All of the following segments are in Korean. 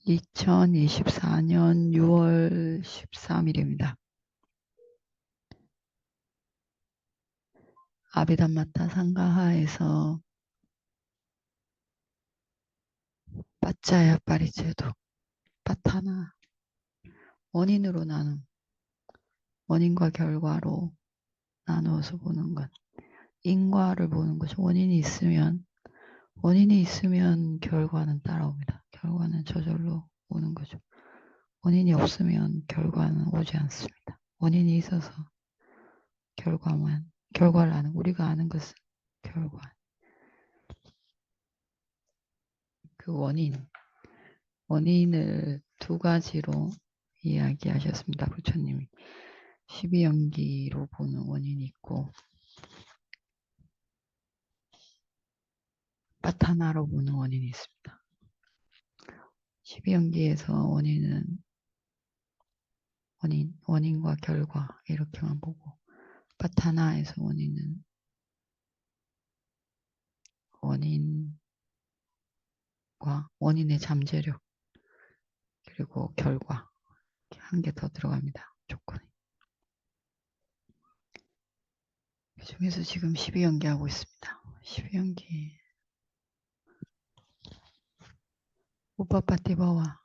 2024년 6월 13일입니다. 아비담마타 상가하에서 빠짜야 빠리제도 빠타나 원인으로 나눔, 원인과 결과로 나누어서 보는 것, 인과를 보는 거죠. 원인이 있으면 결과는 따라옵니다. 결과는 저절로 오는 거죠. 원인이 없으면 결과는 오지 않습니다. 원인이 있어서 결과를 우리가 아는 것은 결과. 그 원인을 두 가지로 이야기하셨습니다. 부처님이. 12연기로 보는 원인이 있고 빠타나로 보는 원인이 있습니다. 12연기에서 원인과 결과 이렇게만 보고 빠타나에서 원인은 원인과 원인의 잠재력 그리고 결과 한 개 더 들어갑니다. 조건이. 그 중에서 지금 12연기 하고 있습니다. 12연기 우빠빠띠바와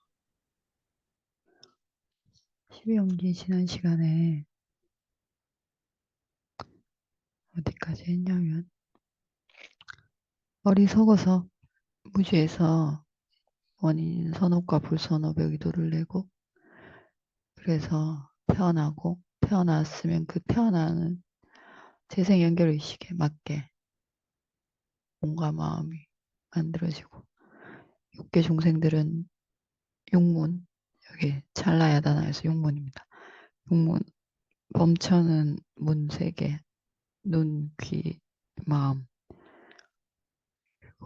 12연기 지난 시간에 어디까지 했냐면 어리석어서 무지에서 원인 선업과 불선업의 의도를 내고 그래서 태어났으면 그 태어나는 재생 연결의식에 맞게 몸과 마음이 만들어지고 육계 중생들은 육문 여기 찰나야다나에서 육문입니다. 육문 범천은 문 3개 눈, 귀, 마음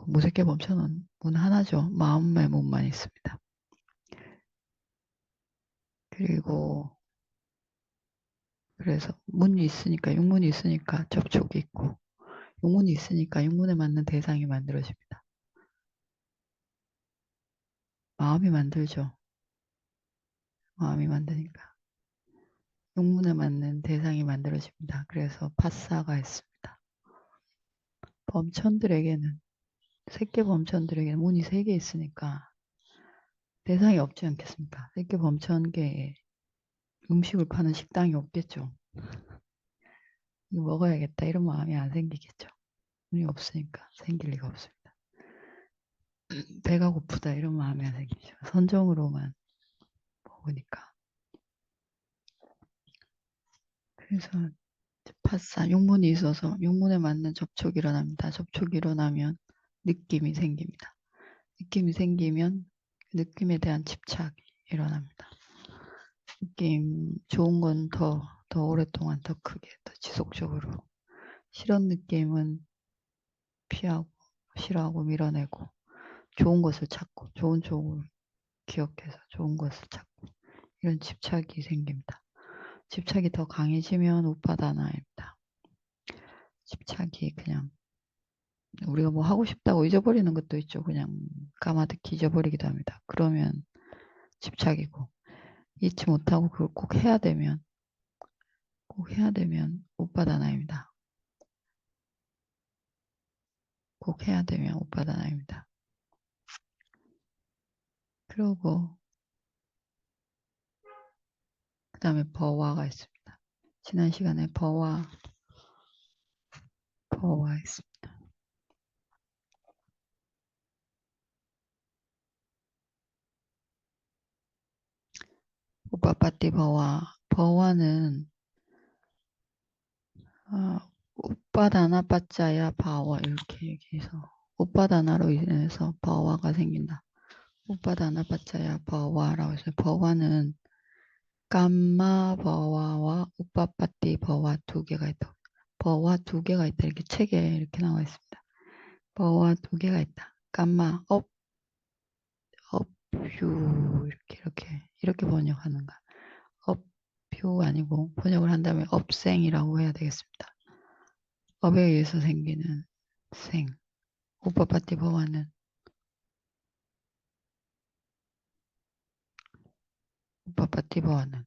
무색계 범천은 문 하나죠. 마음의 문만 있습니다. 그리고 그래서 문이 있으니까 육문이 있으니까 접촉이 있고 육문이 있으니까 육문에 맞는 대상이 만들어집니다. 마음이 만들죠. 마음이 만드니까 육문에 맞는 대상이 만들어집니다. 그래서 파사가 있습니다. 범천들에게는 새끼 범천들에게는 문이 3개 있으니까 대상이 없지 않겠습니까? 새끼 범천계에 음식을 파는 식당이 없겠죠. 이거 먹어야겠다 이런 마음이 안 생기겠죠. 문이 없으니까 생길 리가 없습니다. 배가 고프다 이런 마음이 안 생기죠. 선정으로만 먹으니까. 그래서 파사 육문이 있어서 육문에 맞는 접촉이 일어납니다. 접촉이 일어나면 느낌이 생깁니다. 느낌이 생기면 그 느낌에 대한 집착이 일어납니다. 느낌 좋은 건 더 오랫동안 더 크게 더 지속적으로 싫은 느낌은 피하고 싫어하고 밀어내고 좋은 것을 찾고 좋은 쪽을 기억해서 좋은 것을 찾고 이런 집착이 생깁니다. 집착이 더 강해지면 우파다나입니다. 집착이 그냥 우리가 뭐 하고 싶다고 잊어버리는 것도 있죠. 그냥 까마득히 잊어버리기도 합니다. 그러면 집착이고 잊지 못하고 그걸 꼭 해야 되면 우파다나입니다. 꼭 해야 되면 우파다나입니다. 그리고 그 다음에 버와가 있습니다. 지난 시간에 버와 있습니다. 우빠빠띠 버와는 우빠다나 빠짜야 바와 이렇게 얘기해서 우빠다나로 인해서 버와가 생긴다. 우빠다나 빠짜야 버와라고 해서 버와는 깜마 버와와 우빠빠띠 버와 2개가 있다. 버와 2개가 있다. 이렇게 책에 이렇게 나와 있습니다. 버와 두 개가 있다. 감마 업, 업뷰 이렇게 번역하는가? 업뷰 아니고 번역을 한다면 업생이라고 해야 되겠습니다. 업에 의해서 생기는 생. 우파파티 버와는 우파파티 버와는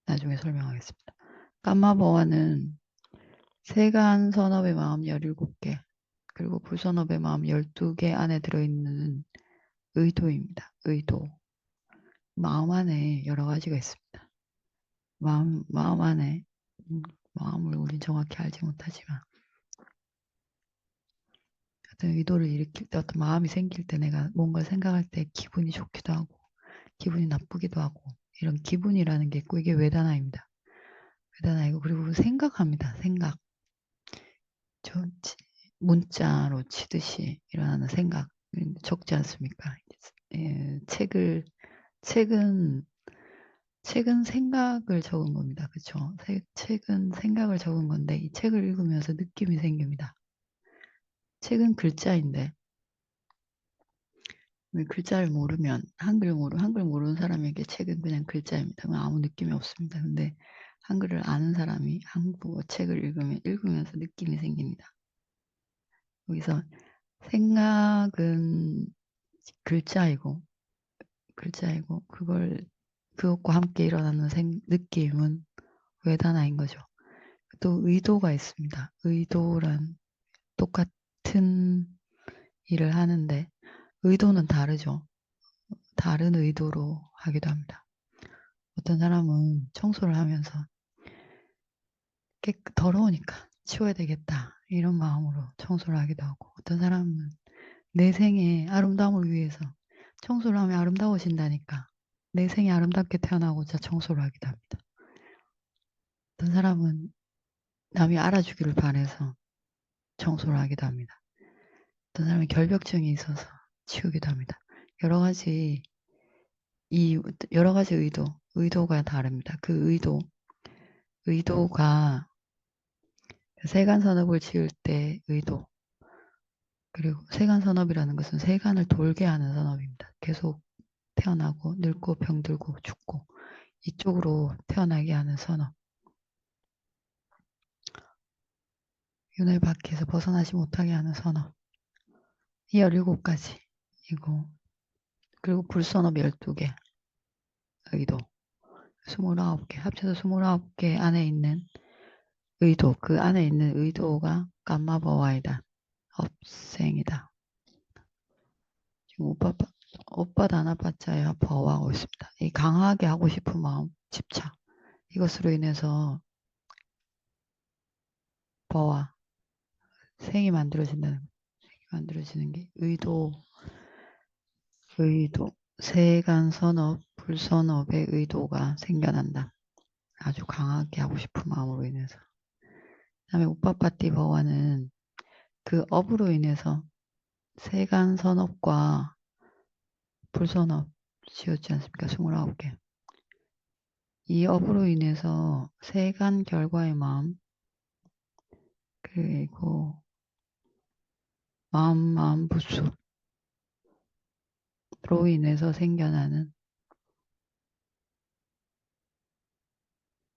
나중에 설명하겠습니다. 감마 버와는 세간 선업의 마음 17개 그리고 불선업의 마음 12개 안에 들어있는 의도입니다. 의도. 마음 안에 여러 가지가 있습니다. 마음 안에 마음을 우린 정확히 알지 못하지만 어떤 의도를 일으킬 때 어떤 마음이 생길 때 내가 뭔가를 생각할 때 기분이 좋기도 하고 기분이 나쁘기도 하고 이런 기분이라는 게 있고 이게 외다나입니다. 외다나이고 그리고 생각합니다. 생각. 저 문자로 치듯이 일어나는 생각 적지 않습니까? 예, 책은 생각을 적은 겁니다. 그렇죠? 책은 생각을 적은 건데 이 책을 읽으면서 느낌이 생깁니다. 책은 글자인데 글자를 모르면 한글 모르는 사람에게 책은 그냥 글자입니다. 아무 느낌이 없습니다. 근데 한글을 아는 사람이 한국어 책을 읽으면서 느낌이 생깁니다. 여기서 생각은 글자이고 그것과 함께 일어나는 느낌은 외단어인 거죠. 또 의도가 있습니다. 의도란 똑같은 일을 하는데 의도는 다르죠. 다른 의도로 하기도 합니다. 어떤 사람은 청소를 하면서 더러우니까 치워야 되겠다 이런 마음으로 청소를 하기도 하고 어떤 사람은 내 생의 아름다움을 위해서 청소를 하면 아름다워진다니까 내 생에 아름답게 태어나고자 청소를 하기도 합니다. 어떤 사람은 남이 알아주기를 바라서 청소를 하기도 합니다. 어떤 사람은 결벽증이 있어서 치우기도 합니다. 여러 가지 의도가 다릅니다. 그 의도가 세간 산업을 지을 때 의도 그리고 세간 산업이라는 것은 세간을 돌게 하는 산업입니다. 계속 태어나고 늙고 병들고 죽고 이쪽으로 태어나게 하는 산업. 윤회 밖에서 벗어나지 못하게 하는 산업. 이 17가지이고 그리고 불선업 12개 의도 29개 합쳐서 29개 안에 있는 의도 그 안에 있는 의도가 감마버와이다. 업생이다. 지금 오빠 다나빠짜야 버와하고 있습니다. 이 강하게 하고 싶은 마음 집착 이것으로 인해서 버와 생이 만들어지는 게 의도 세간 선업 불선업의 의도가 생겨난다. 아주 강하게 하고 싶은 마음으로 인해서. 그다음에 우빠빠띠 버와는 그 업으로 인해서 세간 선업과 불선업 지었지 않습니까? 29개. 이 업으로 인해서 세간 결과의 마음 그리고 마음 부수로 인해서 생겨나는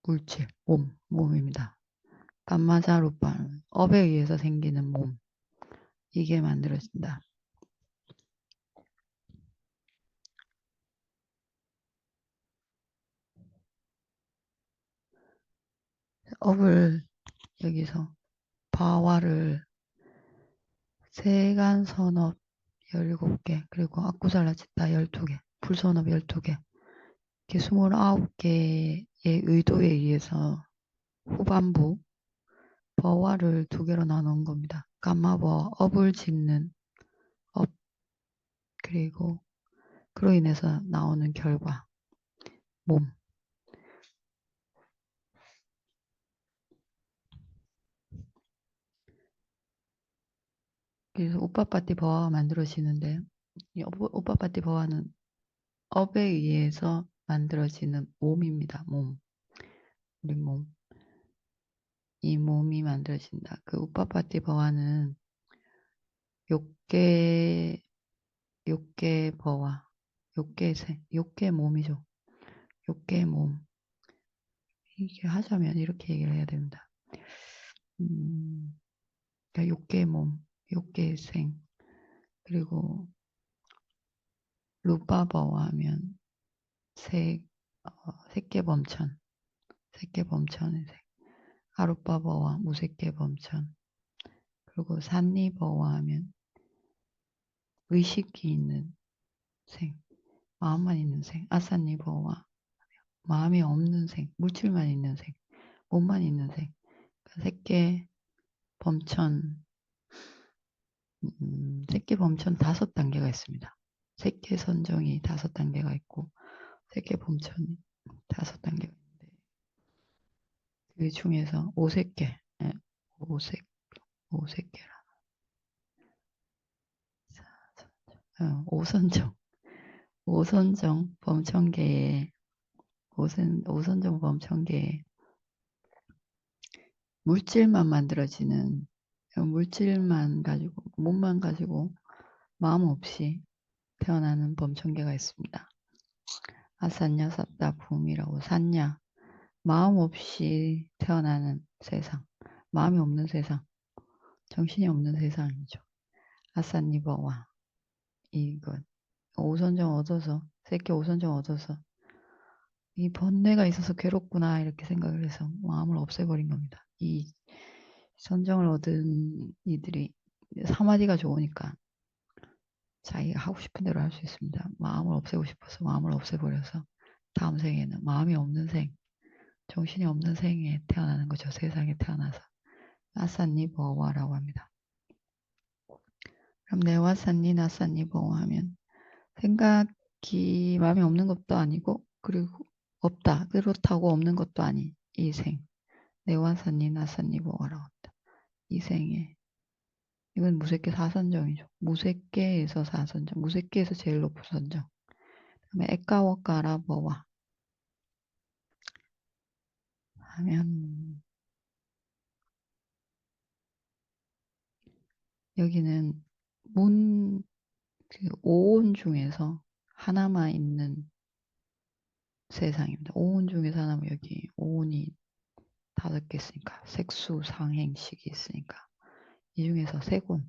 물질, 몸입니다. 감마자루판, 업에 의해서 생기는 몸, 이게 만들어진다. 업을 여기서 바와를 세간선업 17개 그리고 아쿠살라치타 12개 불선업 12개 이렇게 29개의 의도에 의해서 후반부 버와를 두 개로 나눈 겁니다. 감마버 업을 짓는 업 그리고 그로 인해서 나오는 결과 몸 그래서 오빠빠띠 버와가 만들어지는데 이 오빠빠띠 버와는 업에 의해서 만들어지는 몸입니다. 몸 우리 몸 이 몸이 만들어진다. 그 우빠빠띠 버와는 욕계 버와 욕계 몸이죠. 욕계 몸. 이게 하자면 이렇게 얘기를 해야 됩니다. 그러니까 욕계 몸, 욕계 생. 그리고 루빠버와 하면 색계범천, 색계범천의 색. 아루빠버와 무색계범천. 그리고 산리버와 하면 의식이 있는 생, 마음만 있는 생. 아산리버와 마음이 없는 생, 물질만 있는 생, 몸만 있는 생. 색계 범천, 색계 범천 5단계가 있습니다. 색계 선정이 5단계가 있고 색계 범천이 5단계가 있는데 그 중에서 오색계, 오색계라. 오선정 범천계에 오선정 범천계에 물질만 만들어지는 물질만 가지고 몸만 가지고 마음 없이 태어나는 범천계가 있습니다. 아산야 삿다 붐이라고 산야 마음 없이 태어나는 세상, 마음이 없는 세상, 정신이 없는 세상이죠. 아산니버와 이것 오선정 얻어서 새끼 오선정 얻어서 이 번뇌가 있어서 괴롭구나 이렇게 생각을 해서 마음을 없애버린 겁니다. 이 선정을 얻은 이들이 사마디가 좋으니까 자기가 하고 싶은 대로 할 수 있습니다. 마음을 없애고 싶어서 마음을 없애버려서 다음 생에는 마음이 없는 생, 정신이 없는 생에 태어나는 거죠. 세상에 태어나서. 아산니 버와라고 합니다. 그럼 네와산니 나산니 버와 하면 생각이 마음이 없는 것도 아니고 그리고 없다. 그렇다고 없는 것도 아닌 이 생. 네와산니 나산니 버와라고 합니다. 이 생에 이건 무색계 4선정이죠. 무색계에서 4선정. 무색계에서 제일 높은 선정. 그다음에 에까워까라 버와 하면 여기는 그 오온 중에서 하나만 있는 세상입니다. 오온 중에서 하나만 여기 오온이 5개 있으니까 색수 상행식이 있으니까 이 중에서 세곤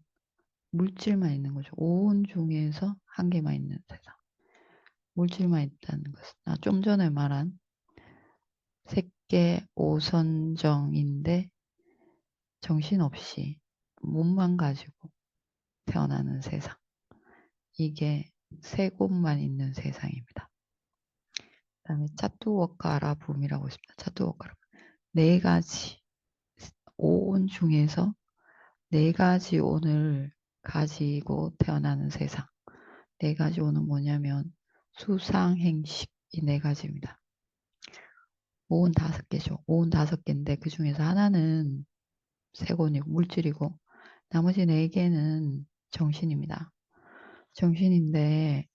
물질만 있는 거죠. 오온 중에서 한 개만 있는 세상. 물질만 있다는 것은 좀 전에 말한 색계 오선정인데 정신없이 몸만 가지고 태어나는 세상. 이게 세 곳만 있는 세상입니다. 그 다음에 짜뚜워까라 붐이라고 있습니다. 짜뚜워까라 네 가지 오온 중에서 네 가지 온을 가지고 태어나는 세상. 네 가지 온은 뭐냐면 수상행식 이 네 가지입니다. 오온 5개죠. 오온 5개인데 그 중에서 하나는 세곤이고 물질이고 나머지 4개는 정신입니다. 정신인데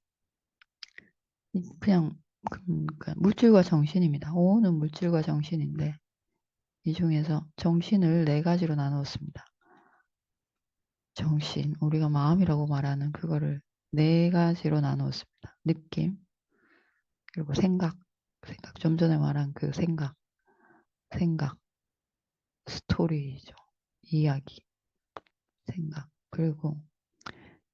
그냥 물질과 정신입니다. 오온은 물질과 정신인데 이 중에서 정신을 4가지로 나누었습니다. 정신, 우리가 마음이라고 말하는 그거를 4가지로 나누었습니다. 느낌, 그리고 생각, 좀 전에 말한 그 생각, 스토리죠. 이야기, 생각. 그리고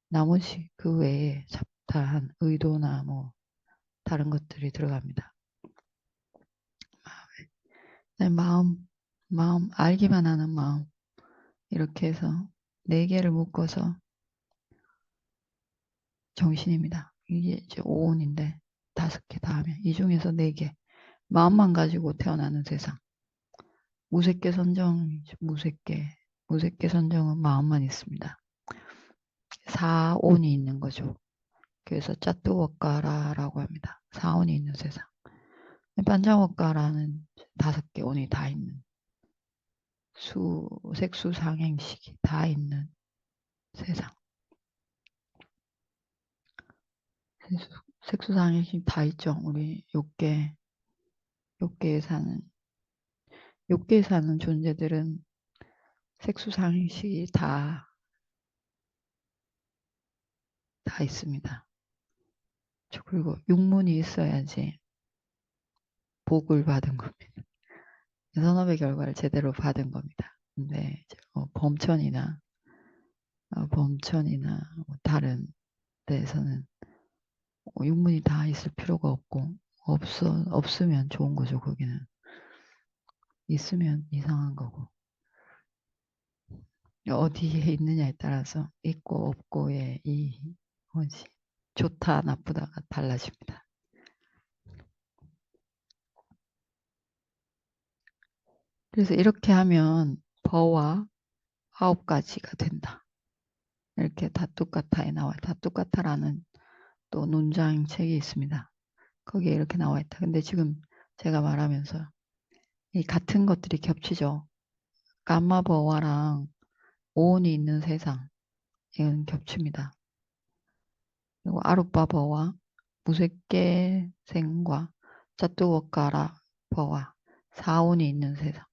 나머지 그 외에 잡다한 의도나 뭐 다른 것들이 들어갑니다. 마음, 알기만 하는 마음. 이렇게 해서 4개를 묶어서 정신입니다. 이게 이제 오온인데 5개 다 하면 이 중에서 4개. 마음만 가지고 태어나는 세상. 무색계 선정이죠. 무색계 선정은 마음만 있습니다. 4온이 있는 거죠. 그래서 짜뚜워까라라고 합니다. 4온이 있는 세상. 반자워까라는 5개 온이 다 있는 색수상행식이 다 있는 세상. 색수상행식 다 있죠. 우리 6개에 사는 욕계에 사는 존재들은 색수상식이 다 있습니다. 그리고 육문이 있어야지 복을 받은 겁니다. 선업의 결과를 제대로 받은 겁니다. 근데 이제 범천이나 뭐 다른 데에서는 육문이 다 있을 필요가 없고 없으면 좋은 거죠. 거기는 있으면 이상한 거고 어디에 있느냐에 따라서 있고 없고의 이 뭐지 좋다 나쁘다가 달라집니다. 그래서 이렇게 하면 버와 9가지가 된다. 이렇게 다뚜까타에 나와요. 다뚜까타라는 또 논장 책이 있습니다. 거기에 이렇게 나와 있다. 근데 지금 제가 말하면서 이 같은 것들이 겹치죠. 감마버와랑 오온이 있는 세상 이건 겹칩니다. 그리고 아룻바버와 무색계생과 짜뚜워까라 버와 사온이 있는 세상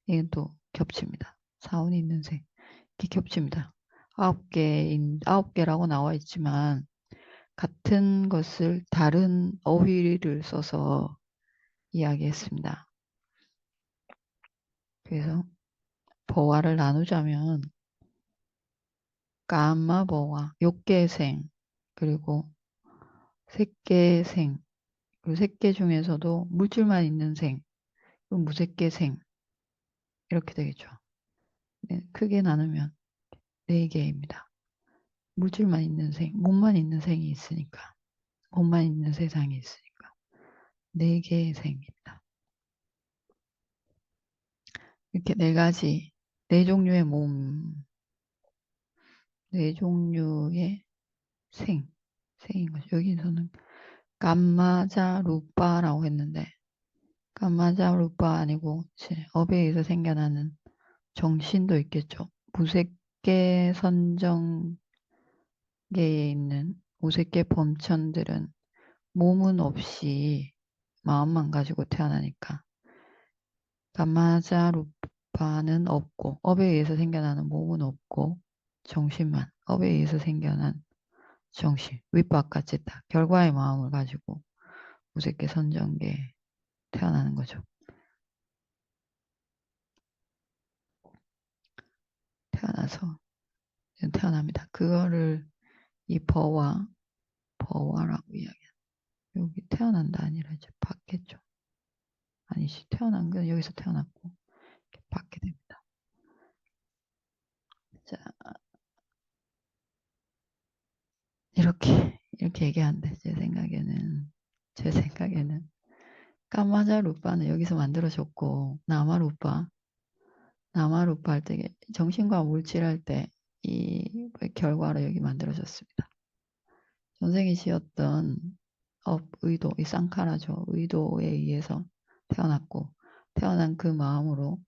이건 또 겹칩니다. 사온이 있는 세 이렇게 겹칩니다. 9개라고 나와 있지만 같은 것을 다른 어휘를 써서 이야기했습니다. 그래서 버와를 나누자면 까마버와 욕계생 그리고 색계생 그리고 색계 중에서도 물질만 있는 생 그리고 무색계생 이렇게 되겠죠. 네, 크게 나누면 4개입니다. 물질만 있는 생, 몸만 있는 생이 있으니까 몸만 있는 세상이 있으니까 4개의 생입니다. 이렇게 4가지 4종류의 몸 4종류의 생인 거죠. 여기서는 감마자 루빠라고 했는데 감마자 루빠 아니고 업에 의해서 생겨나는 정신도 있겠죠. 무색계 선정계에 있는 무색계 범천들은 몸은 없이 마음만 가지고 태어나니까 감마자 루빠는 없고 업에 의해서 생겨나는 몸은 없고 정신만 업에 의해서 생겨난 정신 윗바깥이 다 결과의 마음을 가지고 무색계 선정계에 태어나는 거죠. 태어납니다. 그거를 이 버와라고 이야기해요. 여기 태어난다 아니라 이제 받겠죠. 아니지 태어난 건 여기서 태어났고 받게 됩니다. 자 이렇게 얘기하는데 제 생각에는 까마자 루빠는 여기서 만들어졌고 나마루빠 할 때 정신과 물질 할 때 이 결과로 여기 만들어졌습니다. 전생이 지었던 의도, 이 쌍카라죠. 의도에 의해서 태어났고 태어난 그 마음으로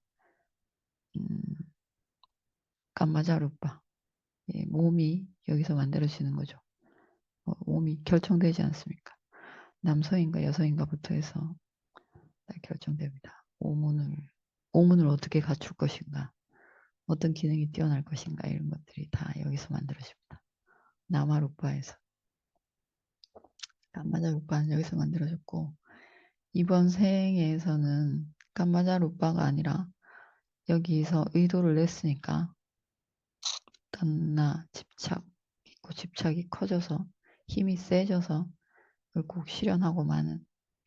감마자루빠 몸이 여기서 만들어지는 거죠. 몸이 결정되지 않습니까? 남성인가 여성인가부터 해서 결정됩니다. 오문을 어떻게 갖출 것인가, 어떤 기능이 뛰어날 것인가 이런 것들이 다 여기서 만들어집니다. 나마루빠에서 감마자루빠는 여기서 만들어졌고 이번 생에서는 감마자루빠가 아니라 여기서 의도를 냈으니까 떤나 집착이 커져서 힘이 세져서 결국 실현하고 마는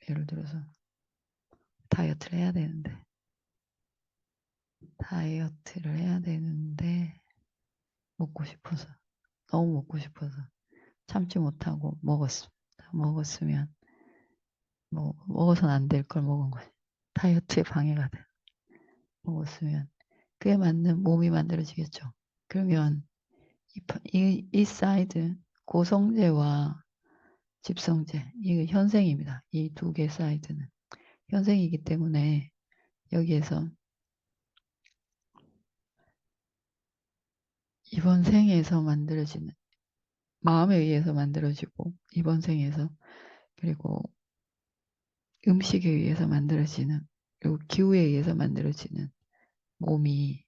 예를 들어서 다이어트를 해야 되는데 너무 먹고 싶어서 참지 못하고 먹었으면 먹어서는 안 될 걸 먹은 거지. 다이어트에 방해가 돼. 먹었으면 그에 맞는 몸이 만들어지겠죠. 그러면 이 사이드 고성제와 집성제 이 현생입니다. 이 2개 사이드는 현생이기 때문에 여기에서 이번 생에서 만들어지는 마음에 의해서 만들어지고 이번 생에서 그리고 음식에 의해서 만들어지는 그리고 기후에 의해서 만들어지는 몸이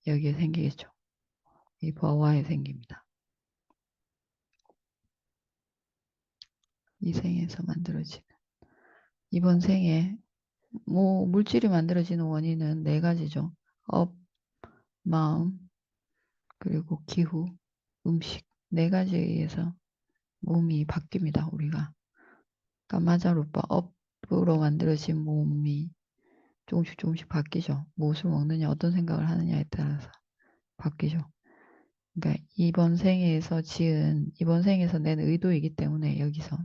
여기에 생기겠죠. 이 버와에 생깁니다. 이 생에서 만들어지는. 이번 생에 물질이 만들어지는 원인은 네 가지죠. 업, 마음, 그리고 기후, 음식. 네 가지에 의해서 몸이 바뀝니다. 우리가. 까마자루파 업으로 만들어진 몸이 조금씩 바뀌죠. 무엇을 먹느냐, 어떤 생각을 하느냐에 따라서 바뀌죠. 그러니까 이번 생에서 낸 의도이기 때문에 여기서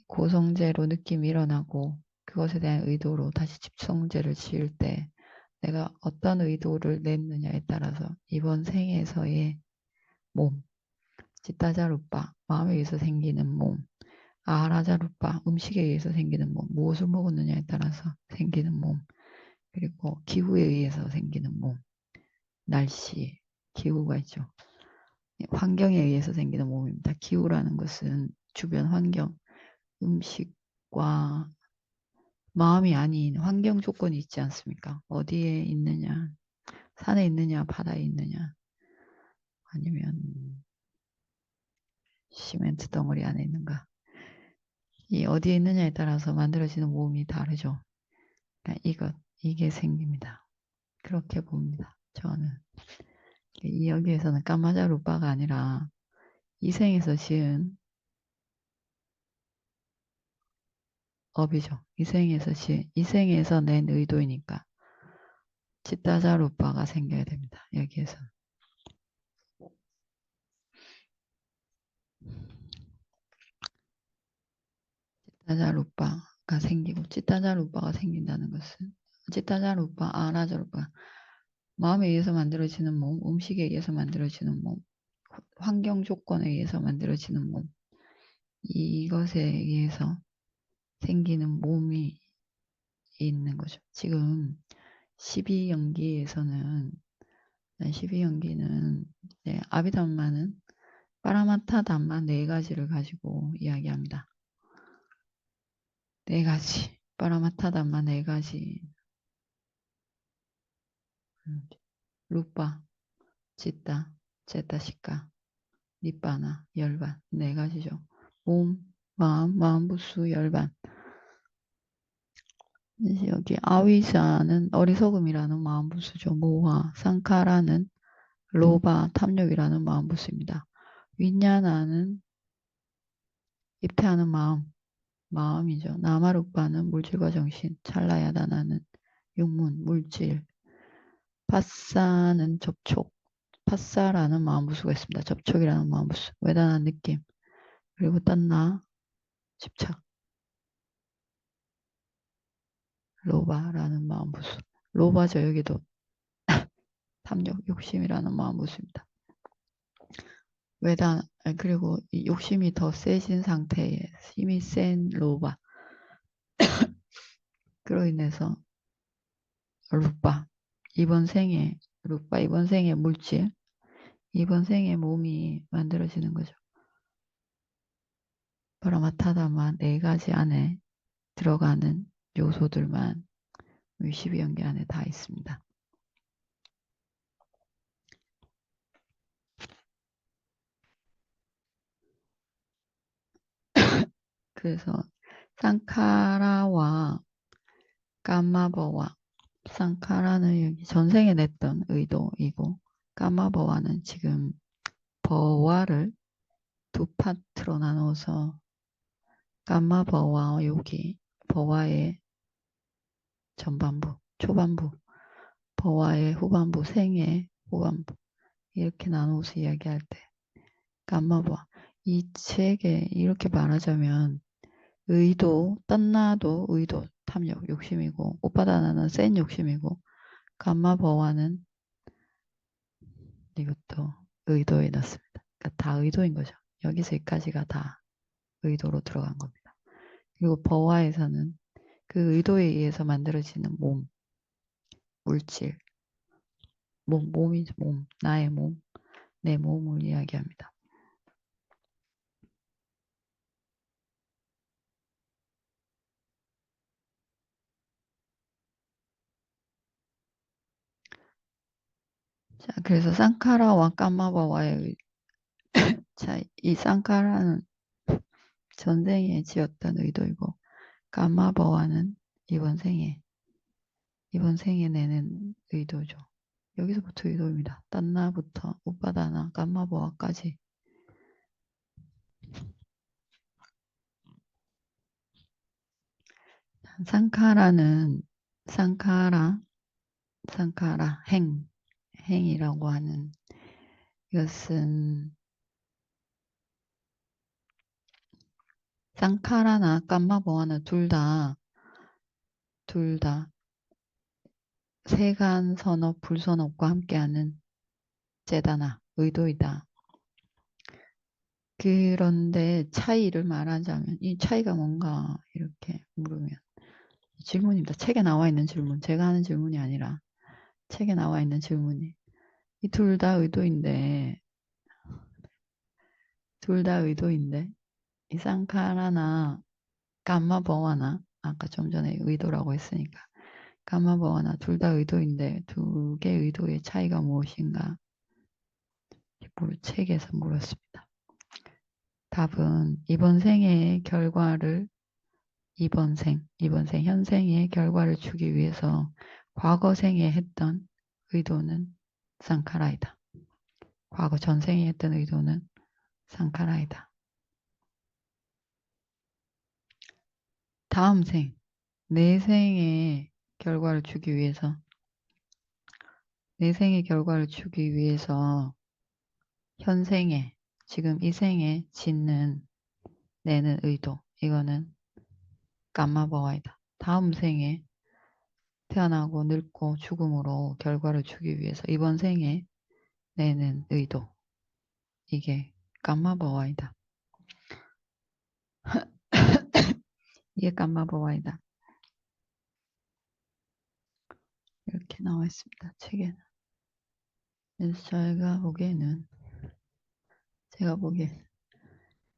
고성제로 느낌이 일어나고 그것에 대한 의도로 다시 집성제를 지을 때 내가 어떤 의도를 냈느냐에 따라서 이번 생에서의 몸, 지타자루파, 마음에 의해서 생기는 몸, 아하라자루파, 음식에 의해서 생기는 몸, 무엇을 먹었느냐에 따라서 생기는 몸, 그리고 기후에 의해서 생기는 몸, 날씨, 기후가 있죠. 환경에 의해서 생기는 몸입니다. 기후라는 것은 주변 환경, 음식과 마음이 아닌 환경 조건이 있지 않습니까? 어디에 있느냐, 산에 있느냐, 바다에 있느냐, 아니면 시멘트 덩어리 안에 있는가. 이 어디에 있느냐에 따라서 만들어지는 몸이 다르죠. 그러니까 이게 생깁니다. 그렇게 봅니다. 저는. 여기에서는 까마자루빠가 아니라 이생에서 지은 업이죠. 이생에서 낸 의도이니까 치타자루빠가 생겨야 됩니다. 여기에서. 치타자루빠가 생기고 치타자루빠가 생긴다는 것은 치타자루빠, 아라자루빠 마음에 의해서 만들어지는 몸, 음식에 의해서 만들어지는 몸, 환경 조건에 의해서 만들어지는 몸 이것에 의해서 생기는 몸이 있는 거죠. 지금 12연기에서는 12연기는 아비담마는 파라마타 담마 네 가지를 가지고 이야기합니다. 네 가지. 파라마타 담마 네 가지. 루파, 치타, 제타시카, 니빠나, 열반. 네 가지죠. 몸, 마음, 부수, 열반. 여기 아위자는 어리석음이라는 마음부수죠. 모화, 상카라는 로바, 탐욕이라는 마음부수입니다. 윈냐나는 입퇴하는 마음이죠. 나마루빠는 물질과 정신, 찰라야다나는 육문, 물질, 파사는 접촉, 파사라는 마음부수가 있습니다. 접촉이라는 마음부수, 외단한 느낌, 그리고 딴나, 집착, 로바라는 마음부수. 로바죠, 여기도. 탐욕, 욕심이라는 마음부수입니다. 그리고 욕심이 더 세진 상태에 힘이 센 로바. 그로 인해서 루빠. 이번 생에 물질, 이번 생에 몸이 만들어지는 거죠. 파라마타다만 네 가지 안에 들어가는 요소들만 12연계 안에 다 있습니다. 그래서 상카라와 까마버와 상카라는 여기 전생에 냈던 의도이고 까마버와는 지금 버와를 두 파트로 나눠서 까마버와 여기 버와의 전반부, 초반부, 버와의 후반부, 생의 후반부 이렇게 나눠서 이야기할 때 까마버와 이 책에 이렇게 말하자면 의도, 딴나도 의도, 탐욕, 욕심이고 오빠다나는 센 욕심이고 감마버와는 이것도 의도에 넣습니다. 그러니까 다 의도인 거죠. 여기서 여기까지가 다 의도로 들어간 겁니다. 그리고 버와에서는 그 의도에 의해서 만들어지는 몸, 물질, 몸이죠. 몸, 나의 몸, 내 몸을 이야기합니다. 자, 그래서 쌍카라와 까마바와의 자, 이 쌍카라는 전생에 지었던 의도이고 까마바와는 이번 생에 내는 의도죠. 여기서부터 의도입니다. 딴나부터 우빠다나 까마바와까지 쌍카라는 쌍카라 행이라고 하는 이것은 쌍카라나 깜마보아는 둘 다 세간 선업 불선업과 함께하는 제다나 의도이다. 그런데 차이를 말하자면 이 차이가 뭔가 이렇게 물으면 질문입니다. 책에 나와 있는 질문. 제가 하는 질문이 아니라 책에 나와 있는 질문이 이 둘 다 의도인데 이 쌍카라나 감마버와나 아까 좀 전에 의도라고 했으니까 감마버와나 둘 다 의도인데 두 개의 의도의 차이가 무엇인가 책에서 물었습니다. 답은 이번 생의 결과를 이번 생 현생의 결과를 주기 위해서 과거 생에 했던 의도는 상카라이다. 과거 전생에 했던 의도는 상카라이다. 다음 생, 내 생의 결과를 주기 위해서 현생에 지금 이 생에 짓는 내는 의도 이거는 감마버와이다. 다음 생에 태어나고 늙고 죽음으로 결과를 주기 위해서 이번 생에 내는 의도 이게 감마버와이다. 이게 감마버와이다. 이렇게 나와 있습니다. 책에는. 그래서 제가 보기에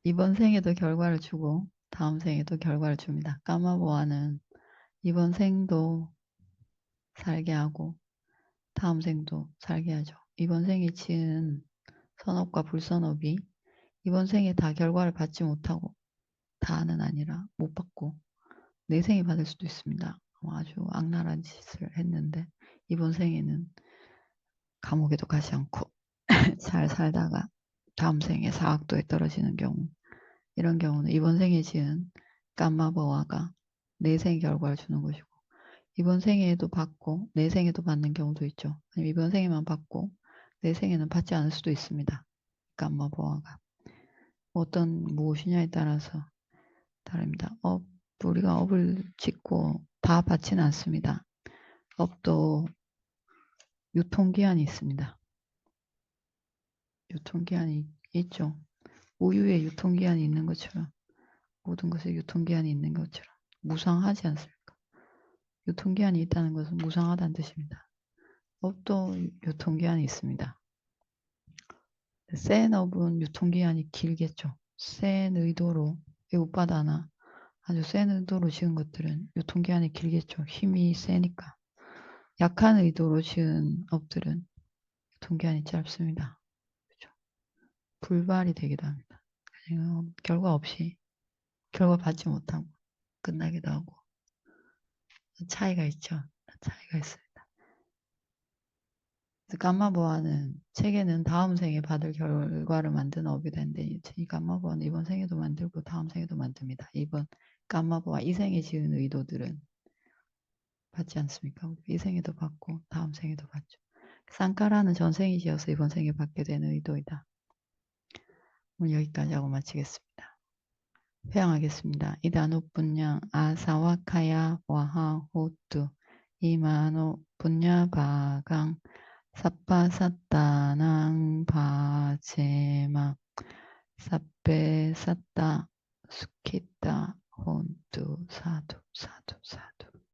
이번 생에도 결과를 주고 다음 생에도 결과를 줍니다. 까마보아는 이번 생도 살게 하고 다음 생도 살게 하죠. 이번 생에 지은 선업과 불선업이 이번 생에 다 결과를 받지 못하고 다는 아니라 못 받고 내 생에 받을 수도 있습니다. 아주 악랄한 짓을 했는데 이번 생에는 감옥에도 가지 않고 잘 살다가 다음 생에 사학도에 떨어지는 경우 이런 경우는 이번 생에 지은 깜마버와가 내 생 결과를 주는 것이고 이번 생에도 받고 내 생에도 받는 경우도 있죠. 아니면 이번 생에만 받고 내 생에는 받지 않을 수도 있습니다. 깜마버와가 어떤 무엇이냐에 따라서 다릅니다. 우리가 업을 짓고 다 받지는 않습니다. 업도 유통기한이 있습니다. 유통기한이 있죠. 우유에 유통기한이 있는 것처럼 모든 것에 유통기한이 있는 것처럼 무상하지 않습니까? 유통기한이 있다는 것은 무상하다는 뜻입니다. 업도 유통기한이 있습니다. 센 업은 유통기한이 길겠죠. 센 의도로 외우바다나 아주 센 의도로 지은 것들은 유통기한이 길겠죠. 힘이 세니까. 약한 의도로 지은 업들은 유통기한이 짧습니다. 그렇죠? 불발이 되기도 합니다. 결과 없이 결과 받지 못하고 끝나기도 하고 차이가 있죠. 차이가 있습니다. 감마보아는 책에는 다음 생에 받을 결과를 만드는 업이 되는데 이 감마보아는 이번 생에도 만들고 다음 생에도 만듭니다. 이번 감마보아 이 생에 지은 의도들은 받지 않습니까? 이 생에도 받고 다음 생에도 받죠. 쌍카라는 전생이 지어서 이번 생에 받게 되는 의도이다. 오늘 여기까지 하고 마치겠습니다. 회양하겠습니다. 이다노 분양 아사와카야 와하 호뚜 이마노 분야바강 사빠사따낭 바제마 사빼사따 수키따 혼뚜 사두 사두 사두